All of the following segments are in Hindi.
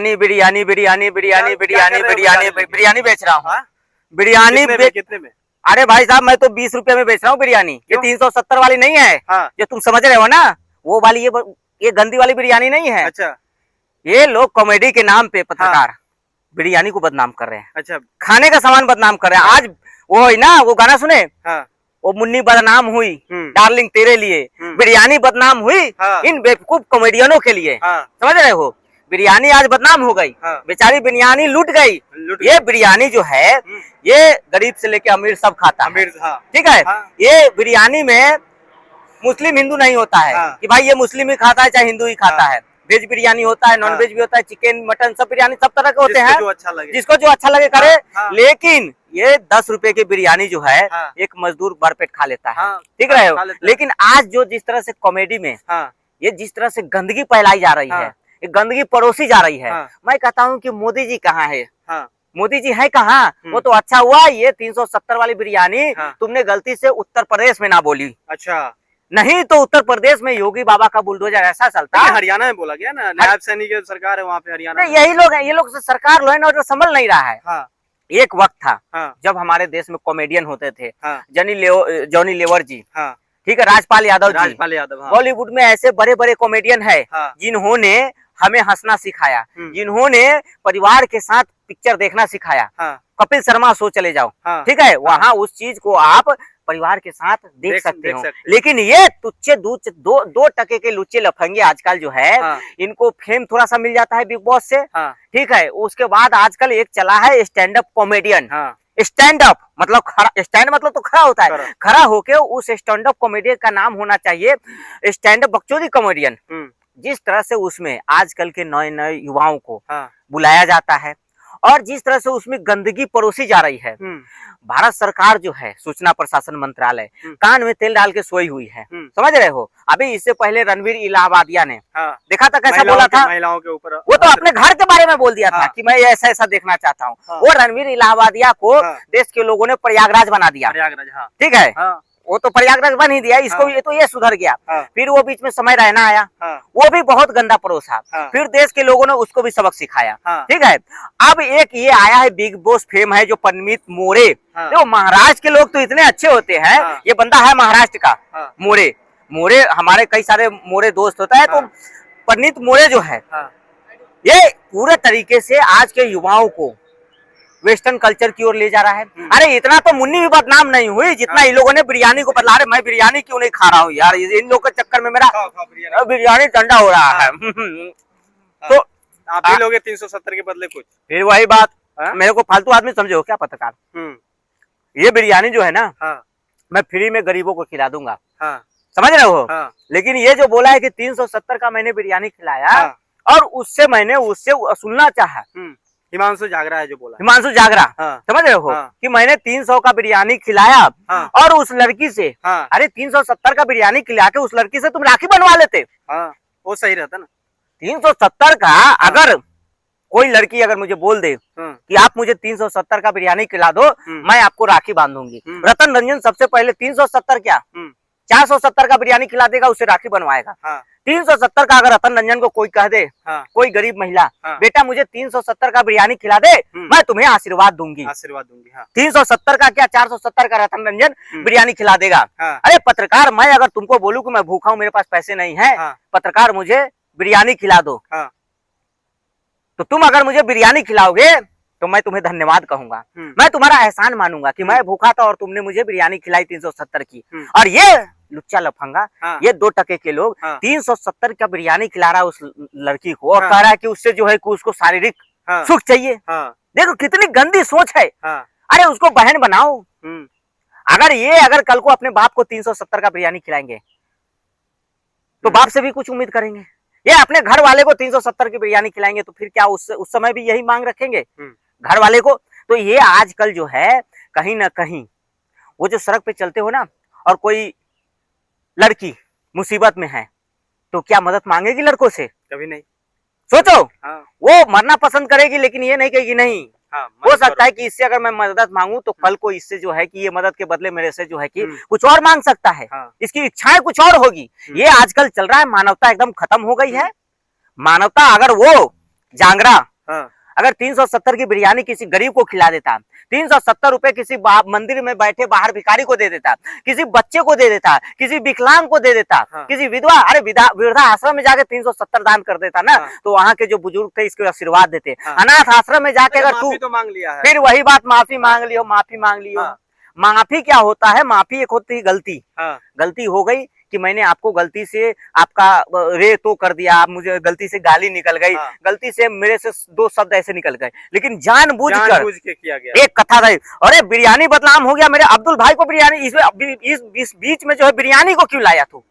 बिरयानी बिरयानी बिरयानी बिरयानी बिरयानी बिरयानी बेच रहा हूँ। बिरयानी कितने में? अरे भाई साहब मैं तो 20 रुपए में बेच रहा हूँ बिरयानी। ये 370 वाली नहीं है। जो तुम समझ रहे हो ना वो वाली, ये गंदी वाली बिरयानी नहीं है। अच्छा, ये लोग कॉमेडी के नाम पे पत्रकार बिरयानी को बदनाम कर रहे हैं। अच्छा, खाने का सामान बदनाम कर रहे हैं। आज वो है ना, वो गाना सुने, वो मुन्नी बदनाम हुई डार्लिंग तेरे लिए, बिरयानी बदनाम हुई इन बेवकूफ कॉमेडियनों के लिए। समझ रहे हो, बिरयानी आज बदनाम हो गई। बेचारी बिरयानी लूट गई। ये बिरयानी जो है ये गरीब से लेके अमीर सब खाता है। ठीक है। ये बिरयानी में मुस्लिम हिंदू नहीं होता है कि भाई ये मुस्लिम ही खाता है चाहे हिंदू ही खाता है। वेज बिरयानी होता है, नॉन वेज भी होता है, चिकन मटन सब बिरयानी सब तरह के होते हैं, जिसको जो अच्छा लगे करे। लेकिन ये 10 रुपए की बिरयानी जो है एक मजदूर भरपेट खा लेता है। ठीक रहे हो। लेकिन आज जो जिस तरह से कॉमेडी में ये जिस तरह से गंदगी फैलाई जा रही है, ये गंदगी परोसी जा रही है, मैं कहता हूँ कि मोदी जी कहाँ है? मोदी जी है कहाँ? वो तो अच्छा हुआ ये 370 वाली बिरयानी तुमने गलती से उत्तर प्रदेश में ना बोली। अच्छा, नहीं तो उत्तर प्रदेश में योगी बाबा का बुलडोजर ऐसा चलता है। हरियाणा में बोला गया ना, नायब सैनी की सरकार है वहाँ पे हरियाणा। यही लोग हैं, ये लोग सरकार लो है ना, संभल नहीं रहा है। एक वक्त था जब हमारे देश में कॉमेडियन होते थे, जॉनी लेवर जी, ठीक है, राजपाल यादव जी। बॉलीवुड में ऐसे बड़े बड़े कॉमेडियन है जिन्होंने हमें हंसना सिखाया, जिन्होंने परिवार के साथ पिक्चर देखना सिखाया। कपिल शर्मा शो चले जाओ, ठीक है, वहाँ उस चीज को आप परिवार के साथ देख सकते हो। लेकिन ये तुच्छे दो टके के लुच्चे लफंगे आजकल जो है, इनको फेम थोड़ा सा मिल जाता है बिग बॉस से। ठीक है। उसके बाद आजकल एक चला है stand up comedian. Stand up मतलब खड़ा, स्टैंड मतलब तो खड़ा होता है, खड़ा होके उस स्टैंड अप कॉमेडियन का नाम होना चाहिए स्टैंड अप बकचोदी कॉमेडियन। जिस तरह से उसमें आजकल के नए नए युवाओं को बुलाया जाता है और जिस तरह से उसमें गंदगी परोसी जा रही है, भारत सरकार जो है सूचना प्रशासन मंत्रालय कान में तेल डाल के सोई हुई है। समझ रहे हो। अभी इससे पहले रणवीर इलाहाबादिया ने देखा था कैसा बोला था महिलाओं के ऊपर, वो तो अपने घर के बारे में बोल दिया था कि मैं ऐसा ऐसा देखना चाहता हूँ। वो रणवीर इलाहाबादिया को देश के लोगों ने प्रयागराज बना दिया। ठीक है, वो तो प्रयागराज बन ही दिया, इसको ये सुधर गया। फिर वो बीच में समय रैना आया, वो भी बहुत गंदा परोसा। फिर देश के लोगों ने उसको भी सबक सिखाया। ठीक है। अब एक ये आया है बिग बॉस फेम है जो परनीत मोरे। देखो महाराष्ट्र के लोग तो इतने अच्छे होते हैं। ये बंदा है महाराष्ट्र का मोरे हमारे कई सारे मोरे दोस्त होता है। तो परनीत मोरे जो है ये पूरे तरीके से आज के युवाओं को वेस्टर्न कल्चर की ओर ले जा रहा है। अरे इतना तो मुन्नी भी बदनाम नहीं हुई जितना इन लोगों ने बिरयानी को बदला। रहे मैं बिरयानी क्यों नहीं खा रहा हूँ यार, इन लोग के चक्कर में मेरा बिरयानी ठंडा हो रहा है। तो आप भी लोगे 370 के बदले कुछ। फिर वही बात, मेरे को फालतू आदमी समझे हो क्या पत्रकार? ये बिरयानी जो है ना मैं फ्री में गरीबों को खिला दूंगा। समझ रहे हो। लेकिन ये जो बोला है कि 370 का मैंने बिरयानी खिलाया और उससे मैंने सुनना चाहा हिमांशु जागरा है जो बोला, हिमांशु जागरा। समझ रहे हो कि मैंने 300 का बिरयानी खिलाया और उस लड़की से अरे 370 का बिरयानी खिला के उस लड़की से तुम राखी बनवा लेते। वो सही रहता ना। 370 का अगर कोई लड़की अगर मुझे बोल दे कि आप मुझे 370 का बिरयानी खिला दो, मैं आपको राखी बांधूंगी। रतन रंजन सबसे पहले 370 क्या 470 का बिरयानी खिला देगा, उससे राखी बनवाएगा। 370 का अगर रतन रंजन को कोई कह दे, कोई गरीब महिला, बेटा मुझे 370 का बिरयानी खिला दे, मैं तुम्हें आशीर्वाद दूंगी। 370 का क्या 470 का रतन रंजन बिरयानी खिला देगा। अरे पत्रकार, मैं अगर तुमको बोलूं कि मैं भूखा हूं, मेरे पास पैसे नहीं है, पत्रकार मुझे बिरयानी खिला दो, तो तुम अगर मुझे बिरयानी खिलाओगे तो मैं तुम्हें धन्यवाद कहूंगा। मैं तुम्हारा एहसान मानूंगा कि मैं भूखा था और तुमने मुझे बिरयानी खिलाई 370 की। और ये लुच्चा लफंगा, ये 2 टके के लोग 370 का बिरयानी खिला रहा है उस लड़की को और कह रहा है कि उससे जो है कि उसको शारीरिक सुख चाहिए। देखो कितनी गंदी सोच है। अरे उसको बहन बनाओ। अगर कल को अपने बाप को 370 का बिरयानी खिलाएंगे तो बाप से भी कुछ उम्मीद करेंगे। ये अपने घर वाले को 370 की बिरयानी खिलाएंगे तो फिर क्या उस समय भी यही मांग रखेंगे घर वाले को? तो ये आजकल जो है कहीं ना कहीं वो जो सड़क पे चलते हो ना और कोई लड़की मुसीबत में है तो क्या मदद मांगेगी लड़कों से? कभी नहीं। सोचो। वो मरना पसंद करेगी लेकिन ये नहीं कहेगी नहीं। हो सकता है कि इससे अगर मैं मदद मांगू तो कल को इससे जो है कि ये मदद के बदले मेरे से जो है कि कुछ और मांग सकता है। इसकी इच्छाएं कुछ और होगी। ये आजकल चल रहा है, मानवता एकदम खत्म हो गई है। मानवता अगर वो जांगरा हाँ। अगर 370 की बिरयानी किसी गरीब को खिला देता, 370 रुपए किसी मंदिर में बैठे बाहर भिखारी को दे देता, किसी बच्चे को दे देता, किसी विकलांग को दे देता, हाँ। किसी विधवा, अरे वृद्धा आश्रम में जाके 370 दान कर देता ना, हाँ। तो वहाँ के जो बुजुर्ग थे इसको आशीर्वाद देते। हाँ। अनाथ आश्रम में जाके अगर तू तो मांग लिया है, फिर वही बात, माफी मांग लियो, माफी मांग लियो। हाँ। माफी क्या होता है? माफी एक होती है गलती। हाँ। गलती हो गई कि मैंने आपको गलती से आपका रे तो कर दिया, आप मुझे गलती से गाली निकल गई, हाँ। गलती से मेरे से दो शब्द ऐसे निकल गए, लेकिन जानबूझ के किया गया। एक कथा रही, अरे बिरयानी बदनाम हो गया, मेरे अब्दुल भाई को बिरयानी, इस बीच में जो है बिरयानी को क्यों लाया तू?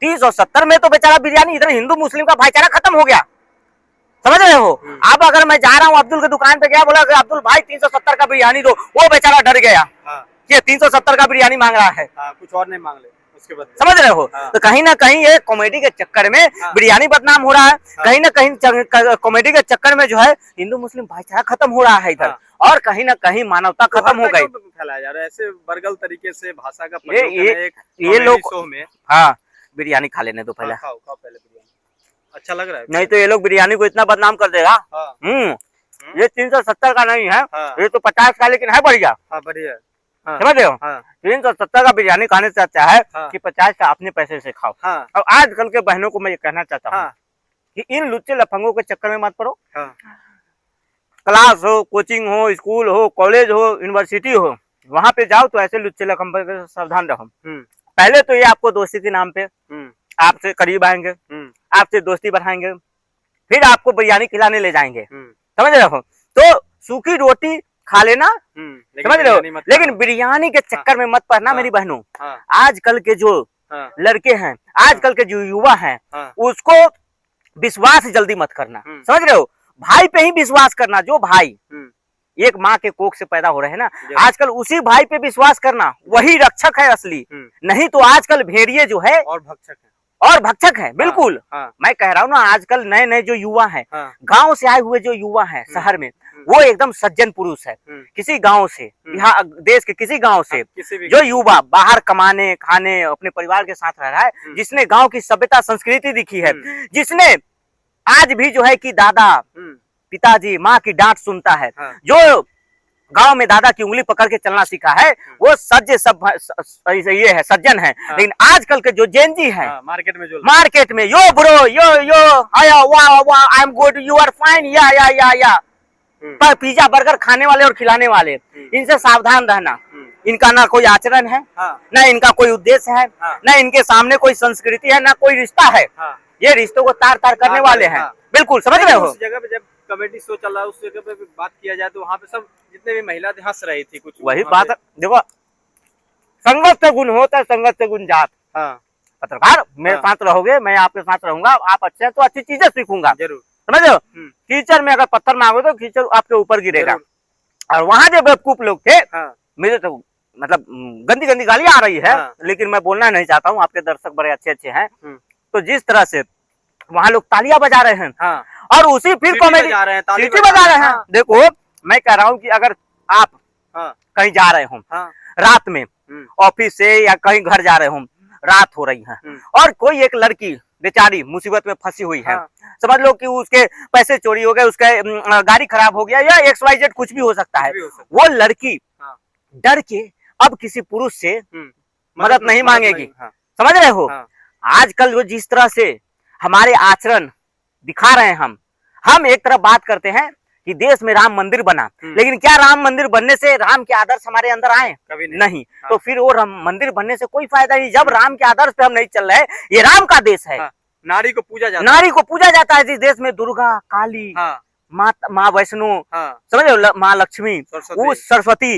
370 में तो बेचारा बिरयानी, इधर हिंदू मुस्लिम का भाईचारा खत्म हो गया, समझ रहे हो? अब अगर मैं जा रहा हूँ अब्दुल की दुकान पे गया, बोला अब्दुल भाई 370 का बिरयानी दो, वो बेचारा डर गया। हाँ। ये 370 का बिरयानी मांग रहा है। हाँ, कुछ और नहीं मांग ले उसके बाद, समझ रहे हो? हाँ। तो कहीं ना कहीं ये कॉमेडी के चक्कर में बिरयानी बदनाम हो रहा है, कहीं ना कहीं कॉमेडी के चक्कर में जो है हिंदू मुस्लिम भाईचारा खत्म हो रहा है इधर, और कहीं ना कहीं मानवता खत्म हो गई। फैलाया जा रहा है ऐसे बर्गल तरीके से भाषा का ये लोग शो में। हाँ, बिरयानी खा लेने दो पहले। खाओ पहले बिरयानी, अच्छा लग रहा है। नहीं तो ये लोग बिरयानी को इतना बदनाम कर देगा। ये 370 का नहीं है, ये तो 50 का, लेकिन है बढ़िया। बढ़िया, समझ रहे हो? 370 का बिरयानी खाने से अच्छा है कि 50 का अपने पैसे से खाओ। और आजकल के बहनों को मैं ये कहना चाहता हूँ कि इन लुच्चे लफंगों के चक्कर में मत पड़ो। क्लास हो, कोचिंग हो, स्कूल हो, कॉलेज हो, यूनिवर्सिटी हो, वहां पे जाओ तो ऐसे लुच्चे लफंगों से सावधान रहो। पहले तो ये आपको दोस्ती के नाम पे आपसे करीब आएंगे, आपसे दोस्ती बढ़ाएंगे, फिर आपको बिरयानी खिलाने ले जाएंगे। समझ रहे हो? तो सूखी रोटी खा लेना, समझ रहे हो, लेकिन बिरयानी के चक्कर में मत पड़ना मेरी बहनों। आजकल के जो लड़के हैं, आजकल के जो युवा हैं, उसको विश्वास जल्दी मत करना। समझ रहे हो? भाई पे ही विश्वास करना। जो भाई एक माँ के कोख से पैदा हो रहे हैं ना, आजकल उसी भाई पे विश्वास करना, वही रक्षक है असली। नहीं तो आजकल भेड़िए जो है और भक्षक है। बिल्कुल। मैं कह रहा हूँ ना, आजकल नए नए जो युवा हैं, गांव से आए हुए जो युवा हैं शहर में, वो एकदम सज्जन पुरुष है। किसी गांव से, बिहार देश के किसी गांव से जो युवा बाहर कमाने खाने अपने परिवार के साथ रह रहा है, जिसने गांव की सभ्यता संस्कृति दिखी है, जिसने आज भी जो है कि दादा पिताजी माँ की डांट सुनता है, जो गांव में दादा की उंगली पकड़ के चलना सीखा है, वो ये है, सज्जन है। लेकिन आजकल के जो जेनजी है मार्केट में यो ब्रो यो आया वाह वाह I am good you are fine या पर पिज्जा बर्गर खाने वाले और खिलाने वाले, इनसे सावधान रहना। इनका ना कोई आचरण है, ना इनका कोई उद्देश्य है, ना इनके सामने कोई संस्कृति है, ना कोई रिश्ता है। ये रिश्तों को तार तार करने वाले हैं। बिल्कुल, समझ रहे हो? उस जगह पे जब कॉमेडी शो चल रहा है, उस जगह पे बात किया जाए तो वहाँ पे सब जितने भी महिला थे हंस रही थी। कुछ वही बात है, देखो संगत से गुण होता है, संगत से गुण जात। पत्रकार मेरे साथ रहोगे, मैं आपके साथ रहूंगा, आप अच्छे हैं तो अच्छी चीजें सीखूंगा, जरूर। समझ रहे हो? कीचड़ में अगर पत्थर मांगो तो कीचड़ आपके ऊपर गिरेगा। और वहाँ जो बेवकूफ लोग थे, मेरे तो मतलब गंदी गंदी गालियां आ रही है, लेकिन मैं बोलना नहीं चाहता हूँ, आपके दर्शक बड़े अच्छे अच्छे हैं। तो जिस तरह से वहाँ लोग तालियां बजा रहे हैं, और उसी फिर कॉमेडी सीटी बजा रहे हैं। देखो मैं कह रहा हूँ कि अगर आप कहीं जा रहे हो रात में, ऑफिस से या कहीं घर जा रहे हो, रात हो रही है, और कोई एक लड़की बेचारी मुसीबत में फंसी हुई है, समझ लो कि उसके पैसे चोरी हो गए, उसके गाड़ी खराब हो गया, या XYZ कुछ भी हो सकता है, वो लड़की डर के अब किसी पुरुष से मदद नहीं मांगेगी। समझ रहे हो? आजकल वो जिस तरह से हमारे आचरण दिखा रहे हैं, हम एक तरफ बात करते हैं कि देश में राम मंदिर बना, लेकिन क्या राम मंदिर बनने से राम के आदर्श हमारे अंदर आए? कभी नहीं। तो फिर वो राम मंदिर बनने से कोई फायदा नहीं, जब राम के आदर्श पे हम नहीं चल रहे। ये राम का देश है। नारी को पूजा जाता है जिस देश में दुर्गा, काली, माँ वैष्णो, समझ लो, माँ लक्ष्मी, उस सरस्वती,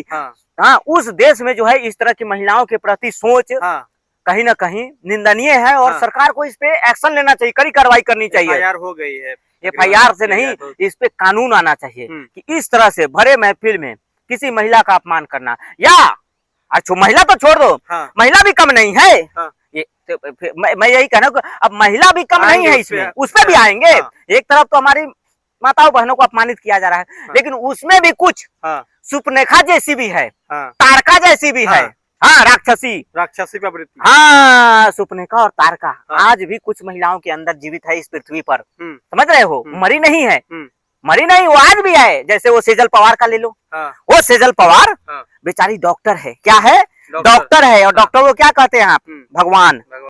उस देश में जो है इस तरह की महिलाओं के प्रति सोच कहीं ना कहीं निंदनीय है, और सरकार को इस पे एक्शन लेना चाहिए, कड़ी कार्रवाई करनी चाहिए। FIR हो गई है, FIR से नहीं, इस पे कानून आना चाहिए कि इस तरह से भरे महफिल में किसी महिला का अपमान करना, या अच्छा महिला तो छोड़ दो, महिला भी कम नहीं है। ये तो मैं यही कहना, अब महिला भी कम नहीं है इसमें, उस पर भी आएंगे। एक तरफ तो हमारी माताओं बहनों को अपमानित किया जा रहा है, लेकिन उसमें भी कुछ सुपनेखा जैसी भी है, तारका जैसी भी है। राक्षसी प्रवृत्ति। सुपनेखा और तारका आज भी कुछ महिलाओं के अंदर जीवित है इस पृथ्वी पर। समझ रहे हो? मरी नहीं है, मरी नहीं, वो आज भी है। जैसे वो सेजल पवार का ले लो, हाँ, वो सेजल पवार हाँ, बेचारी डॉक्टर है, क्या है, डॉक्टर। डॉक्टर है, और डॉक्टर को क्या कहते हैं आप, हम्म। भगवान।